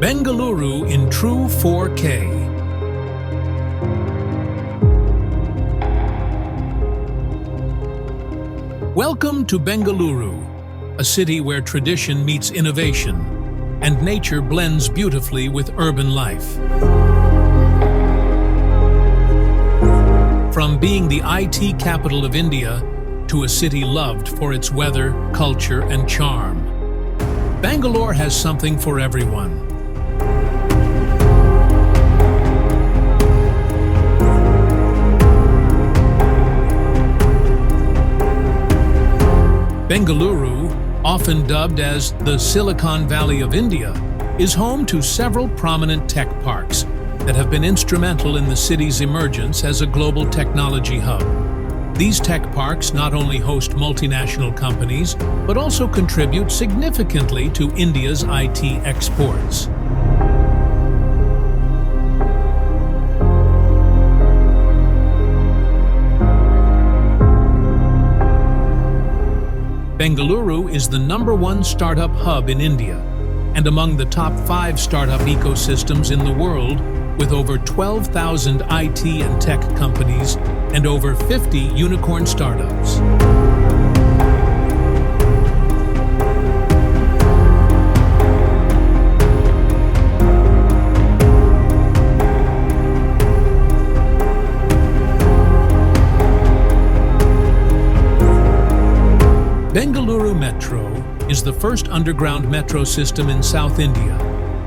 Bengaluru in true 4K. Welcome to Bengaluru, a city where tradition meets innovation and nature blends beautifully with urban life. From being the IT capital of India to a city loved for its weather, culture, and charm, Bangalore has something for everyone. Bengaluru, often dubbed as the Silicon Valley of India, is home to several prominent tech parks that have been instrumental in the city's emergence as a global technology hub. These tech parks not only host multinational companies, but also contribute significantly to India's IT exports. Bengaluru is the #1 startup hub in India and among the top 5 startup ecosystems in the world, with over 12,000 IT and tech companies and over 50 unicorn startups. Bengaluru Metro is the first underground metro system in South India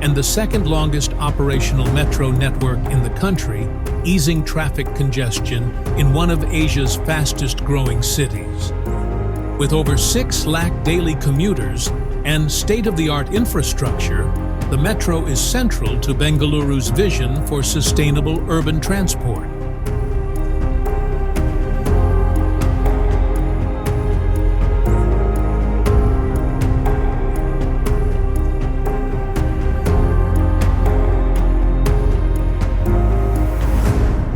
and the second longest operational metro network in the country, easing traffic congestion in one of Asia's fastest growing cities. With over 6 lakh daily commuters and state-of-the-art infrastructure, the metro is central to Bengaluru's vision for sustainable urban transport.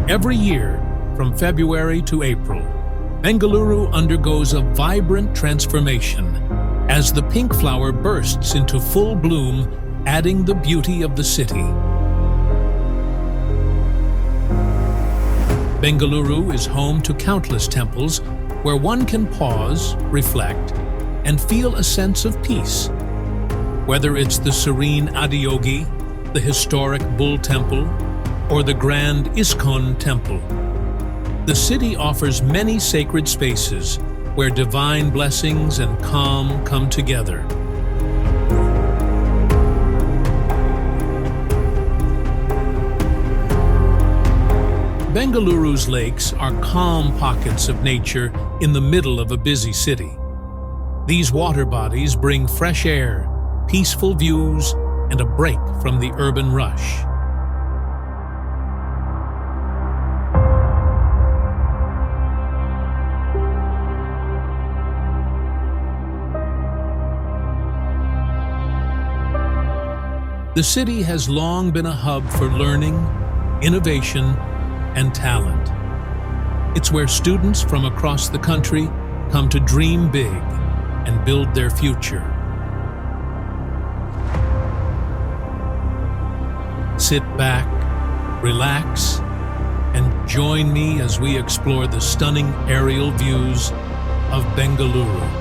Every year, from February to April, Bengaluru undergoes a vibrant transformation as the pink flower bursts into full bloom, adding the beauty of the city. Bengaluru is home to countless temples where one can pause, reflect, and feel a sense of peace. Whether it's the serene Adiyogi, the historic Bull Temple, or the grand ISKCON temple, the city offers many sacred spaces where divine blessings and calm come together. Bengaluru's lakes are calm pockets of nature in the middle of a busy city. These water bodies bring fresh air, peaceful views, and a break from the urban rush. The city has long been a hub for learning, innovation, and talent. It's where students from across the country come to dream big and build their future. Sit back, relax, and join me as we explore the stunning aerial views of Bengaluru.